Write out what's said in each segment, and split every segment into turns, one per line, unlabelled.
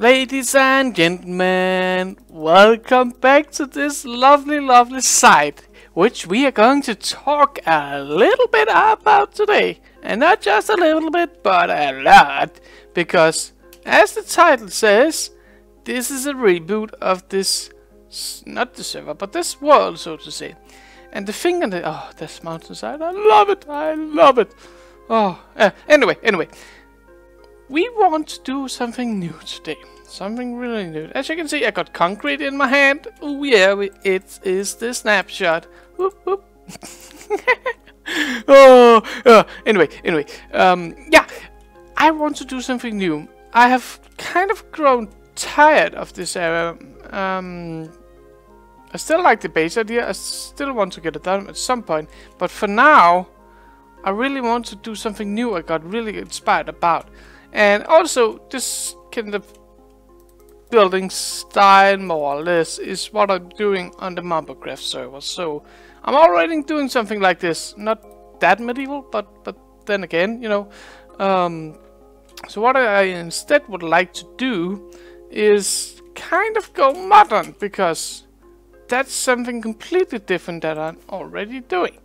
Ladies and gentlemen, welcome back to this lovely site, which we are going to talk a little bit about today. And not just a little bit, but a lot. Because, as the title says, this is a reboot of this, not the server, but this world, so to say. And the thing on the, oh, this mountainside, I love it. Oh, anyway. We want to do something new today. Something really new. As you can see, I got concrete in my hand. Oh yeah, it is the snapshot. Whoop, whoop. Anyway. Yeah, I want to do something new. I have kind of grown tired of this era. I still like the base idea. I still want to get it done at some point. But for now, I really want to do something new I got really inspired about. And also, this kind of building style, more or less, is what I'm doing on the Minecraft server. So, I'm already doing something like this. Not that medieval, but then again, you know. So what I instead would like to do is kind of go modern, because that's something completely different that I'm already doing.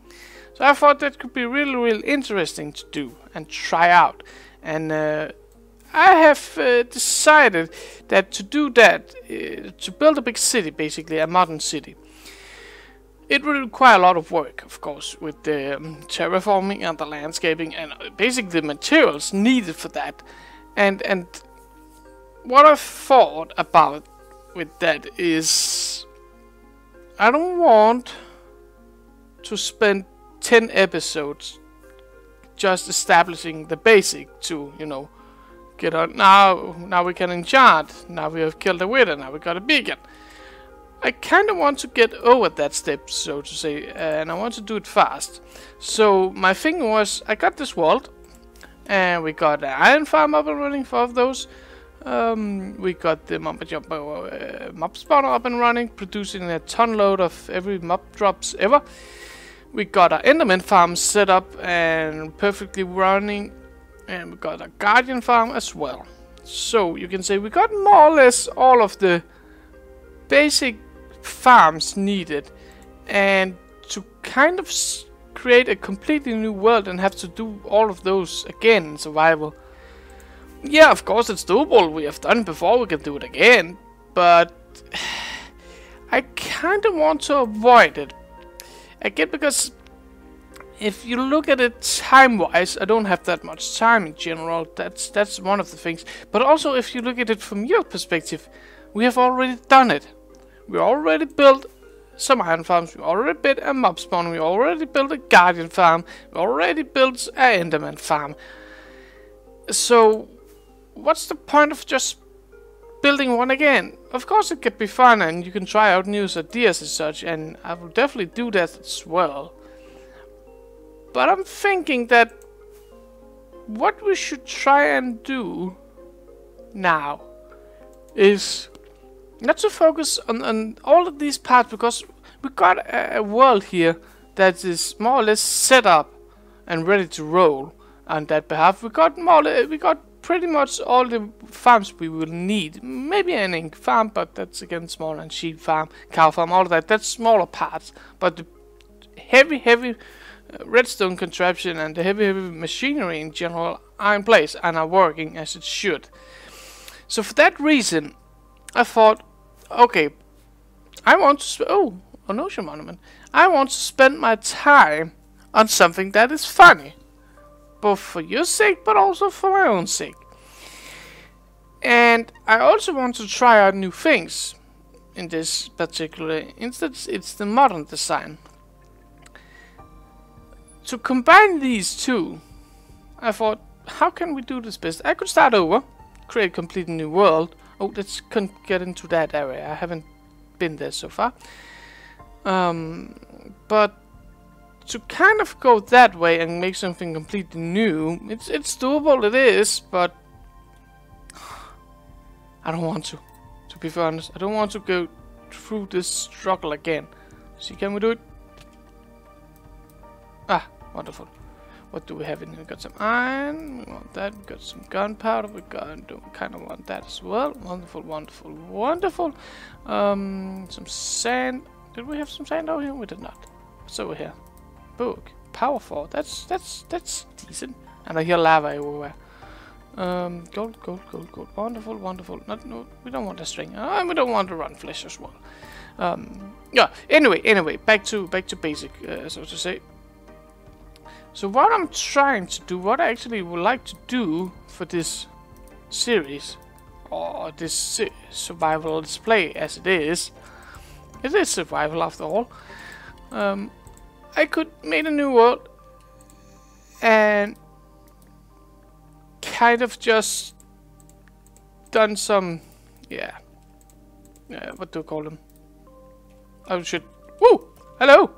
So I thought that could be really interesting to do and try out. And I have decided that to do that, to build a big city, basically a modern city, it will require a lot of work, of course, with the terraforming and the landscaping and basically the materials needed for that. And what I thought about with that is, I don't want to spend 10 episodes just establishing the basic to, you know, get on. Now we can enchant. Now we have killed a wither. Now we got a beacon. I kind of want to get over that step, so to say, and I want to do it fast. So my thing was, I got this world, and we got an iron farm up and running, 4 of those. We got the mob spawner up and running, producing a ton load of every mob drops ever. We got our enderman farm set up and perfectly running, and we got a guardian farm as well. So you can say we got more or less all of the basic farms needed, and to kind of create a completely new world and have to do all of those again in survival. Yeah, of course it's doable. We have done it before, we can do it again, but I kind of want to avoid it. Again, because if you look at it time-wise, I don't have that much time in general. That's one of the things. But also, if you look at it from your perspective, we have already done it. We already built some iron farms. We already built a mob spawn. We already built a guardian farm. We already built an enderman farm. So, what's the point of just building one again? Of course it could be fun and you can try out new ideas and such, and I will definitely do that as well. But I'm thinking that what we should try and do now is not to focus on all of these parts, because we got a world here that is more or less set up and ready to roll on that behalf. We got pretty much all the farms we will need. Maybe an ink farm, but that's again small, and sheep farm, cow farm, all of that. That's smaller parts. But the heavy redstone contraption and the heavy machinery in general are in place and are working as it should. So for that reason, I thought, okay, I want to an ocean monument. I want to spend my time on something that is funny, both for your sake, but also for my own sake. And I also want to try out new things. In this particular instance, it's the modern design. To combine these two, I thought, how can we do this best? I could start over, create a completely new world. Oh, let's get into that area. I haven't been there so far. But to kind of go that way and make something completely new, it's doable, it is, but I don't want to be honest. I don't want to go through this struggle again. See, can we do it? Ah, wonderful. What do we have in here? We got some iron, we want that, we got some gunpowder, we kind of want that as well. Wonderful, wonderful, wonderful. Some sand. Did we have some sand over here? We did not. What's over here? Book. Power 4. That's decent. And I hear lava everywhere. Gold, gold, gold, gold. Wonderful, wonderful. No, we don't want a string. We don't want to run flesh as well. Yeah. Anyway, back to basic, so to say. So what I'm trying to do, what I actually would like to do for this series, or this survival display as it is survival after all. I could make a new world and kind of just done some, what do you call them? I should, woo, hello!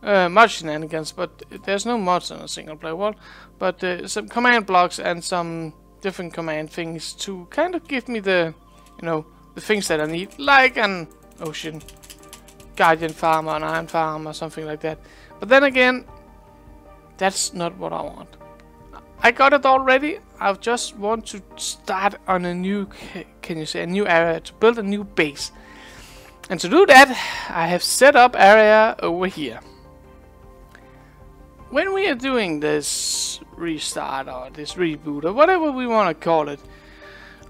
Mod shenanigans, but there's no mods in a single player world, but some command blocks and some different command things to kind of give me the, the things that I need, like an ocean guardian farm or an iron farm or something like that. But then again, that's not what I want. I got it already. I just want to start on a new, a new area, to build a new base. And to do that, I have set up area over here. When we are doing this restart or this reboot or whatever we want to call it,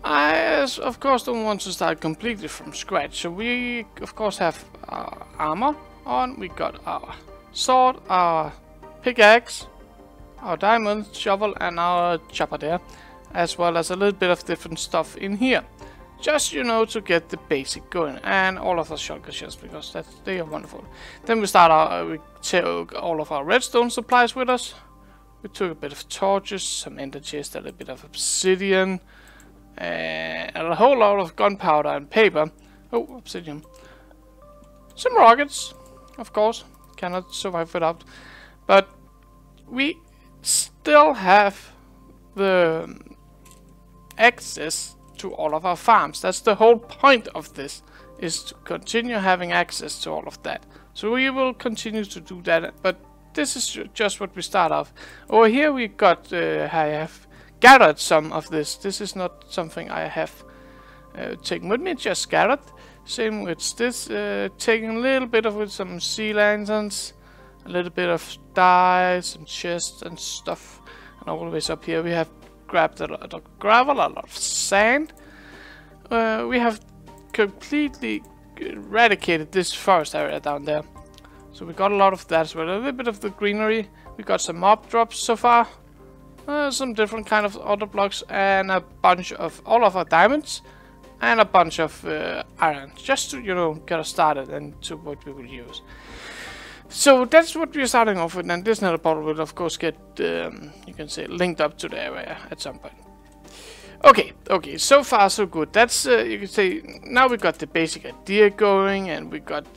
I of course don't want to start completely from scratch. So we of course have our armor on, we got our sword, our pickaxe, our diamond shovel and our chopper there, as well as a little bit of different stuff in here. Just, to get the basic going, and all of our shotgun shells, because they are wonderful. Then we we took all of our redstone supplies with us. We took a bit of torches, some ender chest, a little bit of obsidian, and a whole lot of gunpowder and paper. Oh, obsidian. Some rockets, of course, cannot survive without. But we still have the access to all of our farms. That's the whole point of this, is to continue having access to all of that. So we will continue to do that, but this is just what we start off. Over here we got, I have gathered some of this. This is not something I have taken with me, just gathered. Same with this, taking a little bit of with some sea lanterns, a little bit of dye, some chests and stuff. And always up here we have grabbed a lot of gravel, a lot of sand. We have completely eradicated this forest area down there. So we got a lot of that as well. A little bit of the greenery. We got some mob drops so far. Some different kind of other blocks and a bunch of all of our diamonds and a bunch of iron. Just to, get us started and to what we will use. So that's what we're starting off with, and this nether portal will of course get, you can say, linked up to the area at some point. Okay, so far so good. That's, you can say, now we got the basic idea going, and we got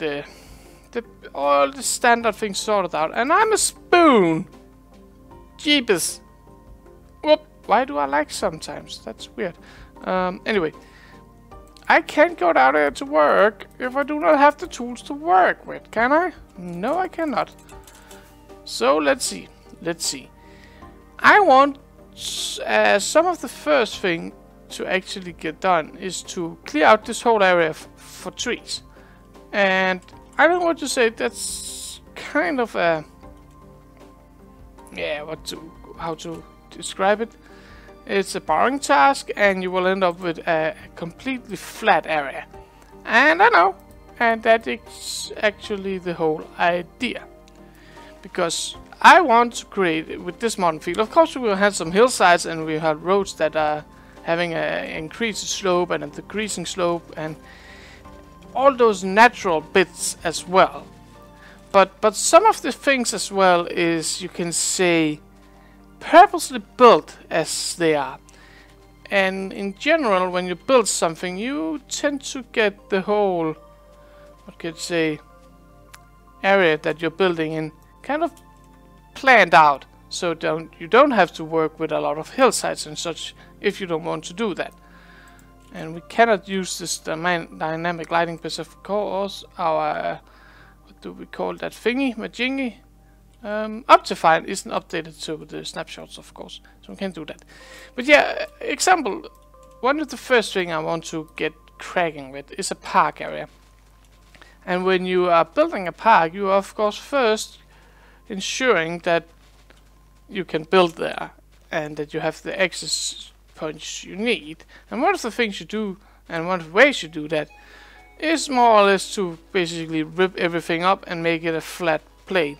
all the standard things sorted out, and I'm a spoon! Jeepers! Whoop, why do I like sometimes? That's weird. Anyway. I can't go down there to work if I do not have the tools to work with, can I? No, I cannot. So, let's see. I want some of the first thing to actually get done is to clear out this whole area for trees. And I don't want to say that's kind of a... how to describe it. It's a boring task, and you will end up with a completely flat area. And I know, and that is actually the whole idea. Because I want to create, with this modern field, of course we will have some hillsides, and we have roads that are having an increased slope and a decreasing slope, and all those natural bits as well. But some of the things as well is, you can say, purposely built as they are. And in general, when you build something, you tend to get the whole, what could you say, area that you're building in kind of planned out, so you don't have to work with a lot of hillsides and such if you don't want to do that. And we cannot use this dynamic lighting because of course our, what do we call that thingy, majingy, Optifine isn't updated to the snapshots, of course, so we can't do that. But yeah, example, one of the first thing I want to get cracking with is a park area. And when you are building a park, you are of course first ensuring that you can build there and that you have the access points you need. And one of the things you do, and one of the ways you do that, is more or less to basically rip everything up and make it a flat plane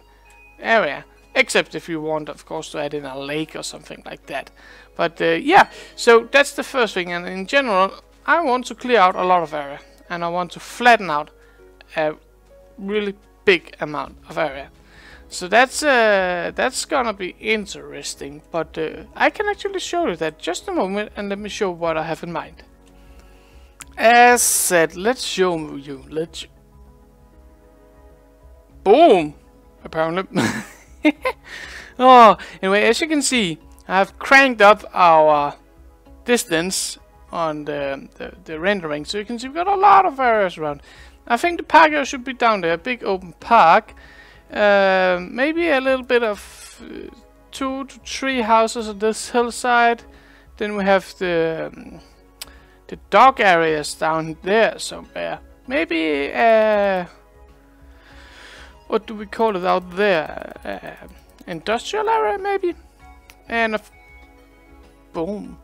area, except if you want, of course, to add in a lake or something like that. But yeah, so that's the first thing. And in general, I want to clear out a lot of area, and I want to flatten out a really big amount of area. So that's gonna be interesting. But I can actually show you that just a moment, and let me show what I have in mind. As said, let's show you. Boom. Apparently. Oh, anyway, as you can see, I have cranked up our distance on the rendering, so you can see we've got a lot of areas around. I think the park area should be down there, a big open park. Maybe a little bit of 2 to 3 houses on this hillside. Then we have the dog areas down there somewhere. Maybe what do we call it out there? Industrial area maybe? And boom.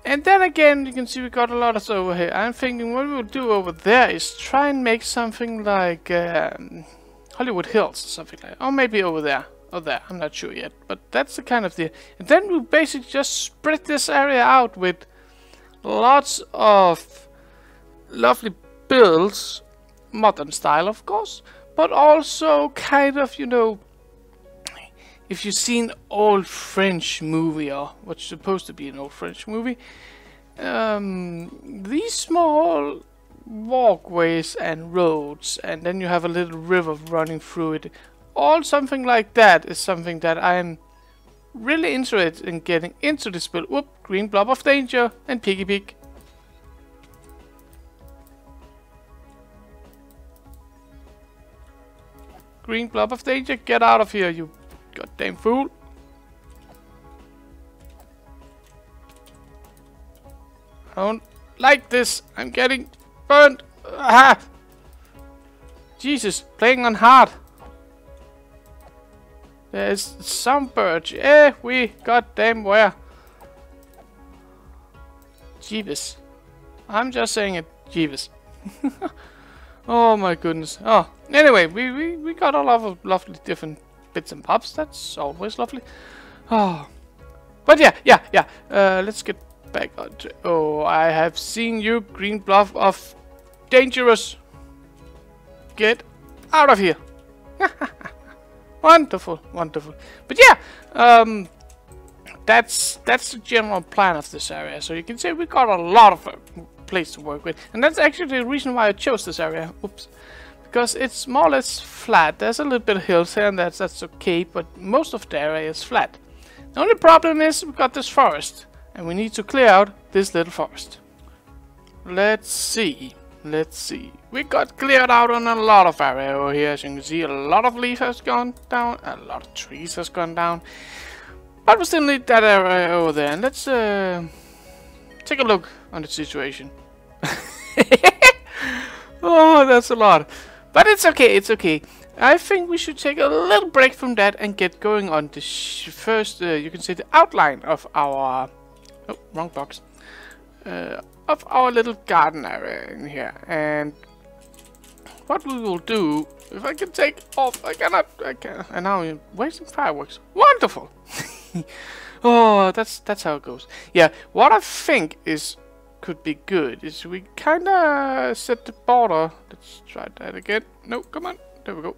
And then again, you can see we got a lot of stuff over here. I'm thinking what we'll do over there is try and make something like Hollywood Hills or something like that. Or maybe over there. Or there, I'm not sure yet. But that's the kind of the... And then we'll basically just spread this area out with lots of lovely builds. Modern style, of course. But also kind of, you know, if you've seen old French movie, or what's supposed to be an old French movie, these small walkways and roads, and then you have a little river running through it, all something like that is something that I'm really interested in getting into this build. Whoop, green blob of danger, and piggy pig. Green blob of danger, get out of here, you goddamn fool. I don't like this. I'm getting burned. Ah! Jesus, playing on hard. There's some birds. We goddamn where? Jeeves. I'm just saying it. Jeeves. Oh my goodness. Oh, anyway, we got a lot of lovely different bits and bobs. That's always lovely. Oh, but yeah. Let's get back on. Oh, I have seen you, green bluff of dangerous. Get out of here. Wonderful. But yeah, that's the general plan of this area. So you can see we got a lot of place to work with, and that's actually the reason why I chose this area. Oops. Because it's more or less flat. There's a little bit of hills here, and that's okay, but most of the area is flat. The only problem is we got this forest, and we need to clear out this little forest. Let's see. We got cleared out on a lot of area over here. As you can see, a lot of leaf has gone down, a lot of trees has gone down, but we still need that area over there. And let's take a look on the situation. Oh, that's a lot. But it's okay, I think we should take a little break from that and get going on the first, you can say, the outline of our... Oh, wrong box. Of our little garden area in here. And what we will do, if I can take off, I can, and now I'm wasting fireworks. Wonderful! Oh, that's how it goes. Yeah, what I think could be good is we kinda set the border. Let's try that again. No, come on. There we go.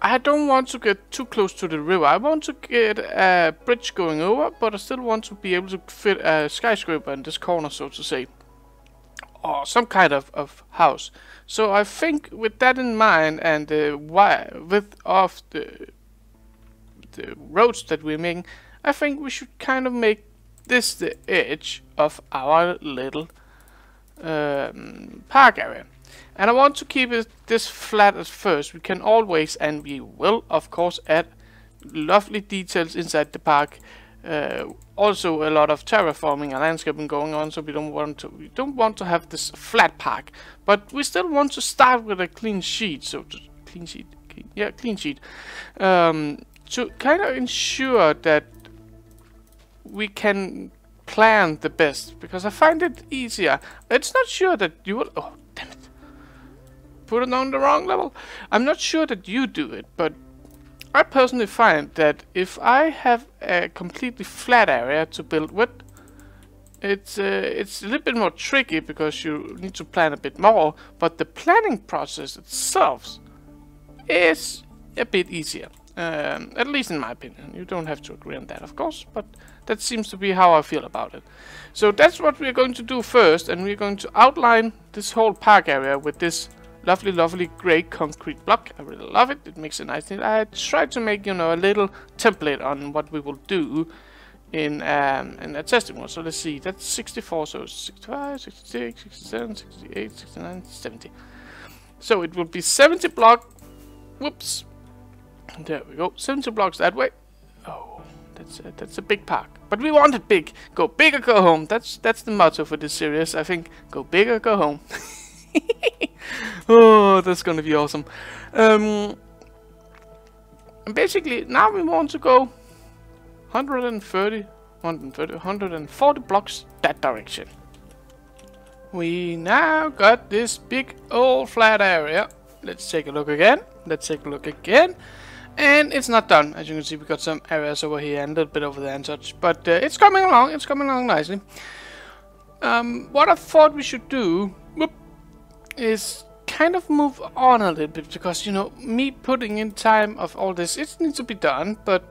I don't want to get too close to the river. I want to get a bridge going over, but I still want to be able to fit a skyscraper in this corner, so to say. Or some kind of house. So I think with that in mind, and the width of the roads that we're making, I think we should kind of make this the edge of our little park area. And I want to keep it this flat at first. We can always, and we will, of course, add lovely details inside the park. Also a lot of terraforming and landscaping going on, so we don't want to have this flat park, but we still want to start with a clean sheet. So clean sheet, to kind of ensure that we can plan the best, because I find it easier. It's not sure that you will. Oh, damn it! Put it on the wrong level. I'm not sure that you do it, but I personally find that if I have a completely flat area to build with, it's a little bit more tricky because you need to plan a bit more, but the planning process itself is a bit easier. At least in my opinion. You don't have to agree on that, of course, but that seems to be how I feel about it. So that's what we're going to do first, and we're going to outline this whole park area with this lovely grey concrete block. I really love it. It makes a nice thing. I tried to make, you know, a little template on what we will do in a testing one. So let's see. That's 64. So 65, 66, 67, 68, 69, 70. So it will be 70 block. Whoops. There we go. 70 blocks that way. Oh, that's a big park. But we want it big. Go big or go home. That's the motto for this series. I think go big or go home. Oh, that's gonna be awesome. And basically, now we want to go 140 blocks that direction. We now got this big old flat area. Let's take a look again. And it's not done. As you can see, we got some areas over here and a little bit over there and such. But it's coming along. It's coming along nicely. What I thought we should do is kind of move on a little bit, because, you know, me putting in time of all this, it needs to be done, but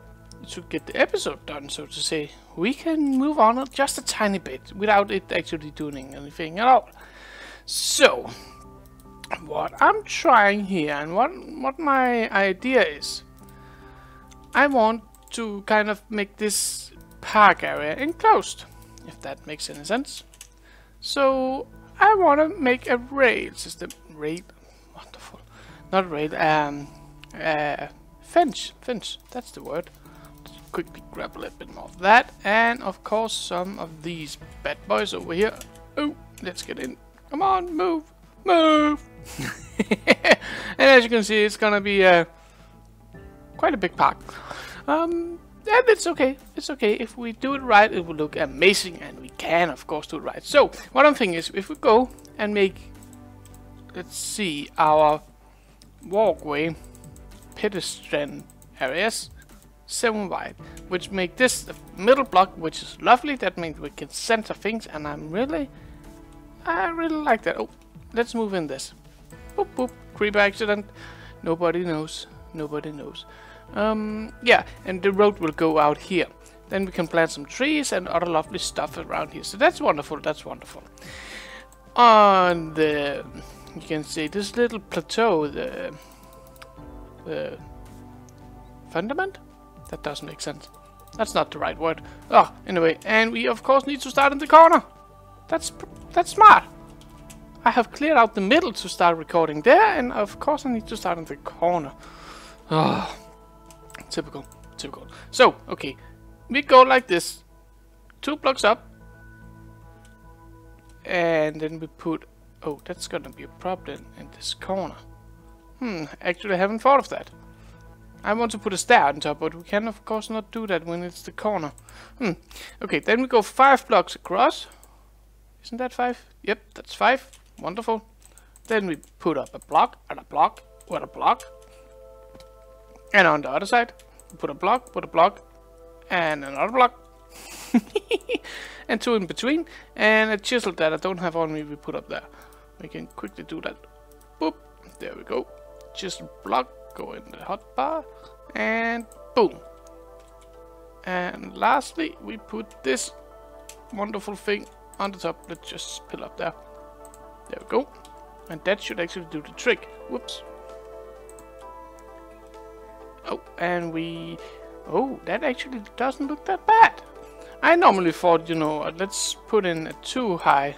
to get the episode done, so to say, we can move on just a tiny bit without it actually doing anything at all. So what I'm trying here, and what my idea is, I want to kind of make this park area enclosed, if that makes any sense. So I want to make a rail system. Wonderful. Not rail, fence, that's the word. Let's quickly grab a little bit more of that, and of course some of these bad boys over here. Oh, let's get in. Come on, move. And as you can see, it's gonna be quite a big park. And it's okay. It's okay. If we do it right, it will look amazing, and we can, of course, do it right. So what I'm thinking is, if we go and make, let's see, our walkway pedestrian areas 7 wide, which make this the middle block, which is lovely. That means we can center things, and I really like that. Oh, let's move in this. Boop boop. Creeper accident. Nobody knows. Yeah, and the road will go out here. Then we can plant some trees and other lovely stuff around here. So that's wonderful. On the, you can see this little plateau, the fundament? That doesn't make sense. That's not the right word. Oh, anyway, and we of course need to start in the corner. That's smart. I have cleared out the middle to start recording there, and of course I need to start in the corner. Oh, typical. So, okay, we go like this, 2 blocks up, and then we put, oh, that's gonna be a problem in this corner. Actually I haven't thought of that. I want to put a stair on top, but we can of course not do that when it's the corner. Okay, then we go 5 blocks across. Isn't that 5? Yep, that's 5. Wonderful. Then we put up a block, and a block, and a block. And on the other side, put a block, and another block. And 2 in between. And a chisel that I don't have on me, we put up there. We can quickly do that. Boop. There we go. Chisel block, go in the hotbar, and boom. And lastly, we put this wonderful thing on the top. Let's just put up there. There we go. And that should actually do the trick. Whoops. Oh, and we... Oh, that actually doesn't look that bad. I normally thought, you know, let's put in a too high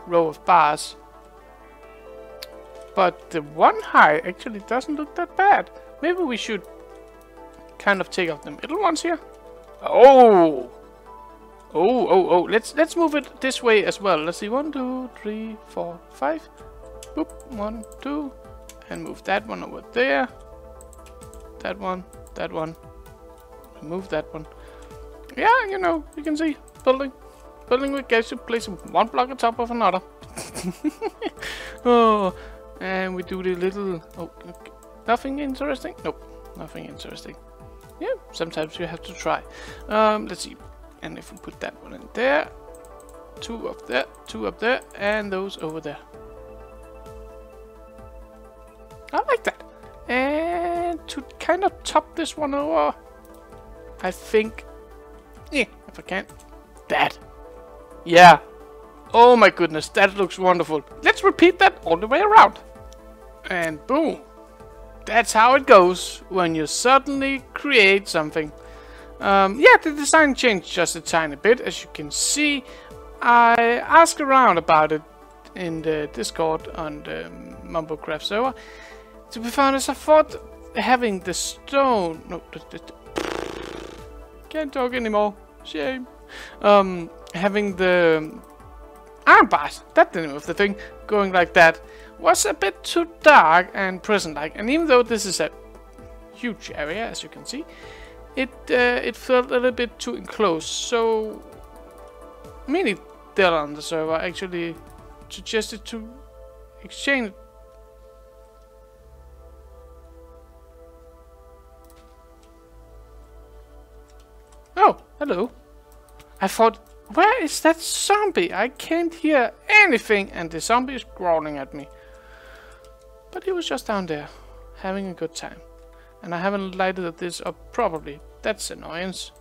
row of bars but the one high actually doesn't look that bad. Maybe we should kind of take out the middle ones here. Oh! Let's move it this way as well. Let's see, 1, 2, 3, 4, 5. Boop, 1, 2, and move that one over there. That one. Move that one. Yeah, you know, you can see building will get you placing one block on top of another. Oh, and we do the little. Oh, okay. Nothing interesting. Nope, nothing interesting. Yeah, sometimes you have to try. Let's see. And if we put that one in there, 2 up there, 2 up there, and those over there. I like that. And to kind of top this one over, I think, yeah, if I can, that. Yeah. Oh my goodness, that looks wonderful. Let's repeat that all the way around. And boom. That's how it goes when you suddenly create something. Yeah, the design changed just a tiny bit, as you can see. I asked around about it in the Discord on the MumboCraft server. To be honest, I thought having the stone... No, can't talk anymore. Shame. Having the iron bars, that's the name of the thing, going like that, was a bit too dark and prison-like. And even though this is a huge area, as you can see, it felt a little bit too enclosed. So many there on the server actually suggested to exchange. Oh, hello. I thought, where is that zombie? I can't hear anything, and the zombie is growling at me. But he was just down there, having a good time. And I haven't lighted this up properly. That's annoyance.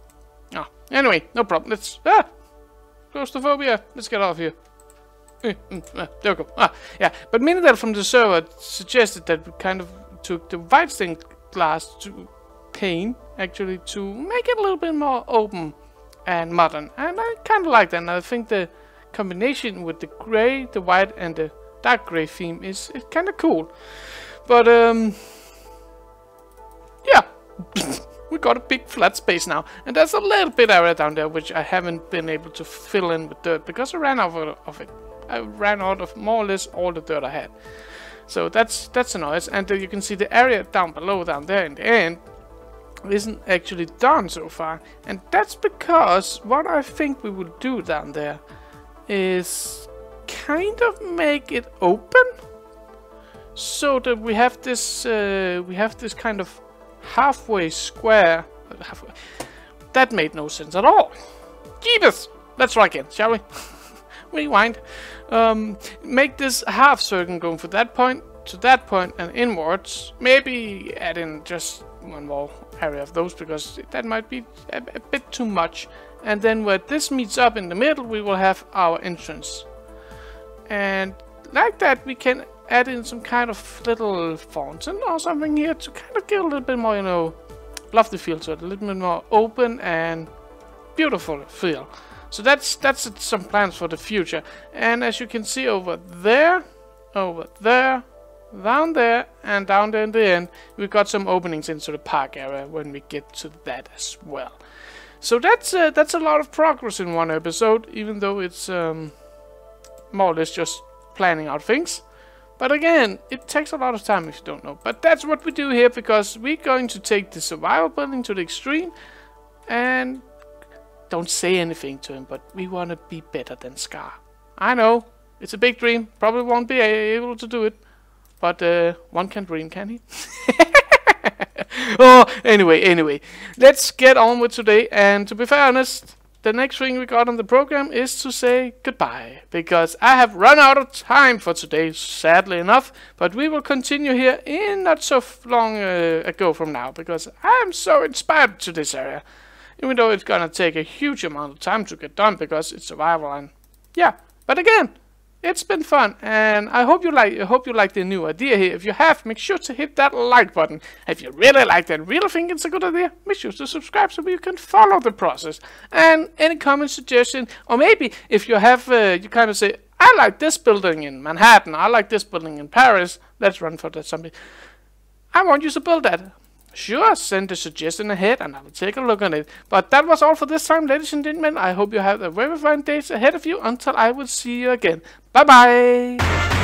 Ah, anyway, no problem. Let's... claustrophobia. Let's get off here. There we go. Yeah. But Minidel from the server suggested that we kind of took the white stained glass to paint, actually, to make it a little bit more open and modern. And I kind of like that. And I think the combination with the gray, the white, and the dark gray theme is kind of cool. But, yeah. We got a big flat space now, and there's a little bit area down there which I haven't been able to fill in with dirt because I ran out of it. I ran out of more or less all the dirt I had. So that's annoying. And you can see the area down below, down there in the end, isn't actually done so far. And that's because what I think we will do down there is kind of make it open, so that we have this kind of halfway square. That made no sense at all. Jeebus! Let's try again, shall we? Rewind. Make this half circle going from that point to that point and inwards. Maybe add in just one more area of those, because that might be a bit too much. And then where this meets up in the middle, we will have our entrance. And like that, we can add in some kind of little fountain or something here to kind of give a little bit more, you know, lofty feel to it, a little bit more open and beautiful feel. So that's some plans for the future. And as you can see over there, down there, and down there in the end, we got some openings into the park area when we get to that as well. So that's a lot of progress in one episode, even though it's more or less just planning out things. But again, it takes a lot of time if you don't know. But that's what we do here, because we're going to take the survival building to the extreme. And don't say anything to him, but we want to be better than Scar. I know, it's a big dream. Probably won't be able to do it. But one can dream, can he? Oh, anyway. Let's get on with today. And to be fair honest, the next thing we got on the program is to say goodbye, because I have run out of time for today, sadly enough. But we will continue here in not so long ago from now, because I am so inspired to this area, even though it's gonna take a huge amount of time to get done because it's survival. And yeah, but again, it's been fun, and I hope you like the new idea here. If you have, make sure to hit that like button. If you really like that, really think it's a good idea, make sure to subscribe so you can follow the process. And any comment, suggestion, or maybe if you have, you kind of say, I like this building in Manhattan. I like this building in Paris. Let's run for that zombie. I want you to build that. Sure, send a suggestion ahead and I will take a look on it. But that was all for this time, ladies and gentlemen. I hope you have a very fine days ahead of you until I will see you again. Bye bye!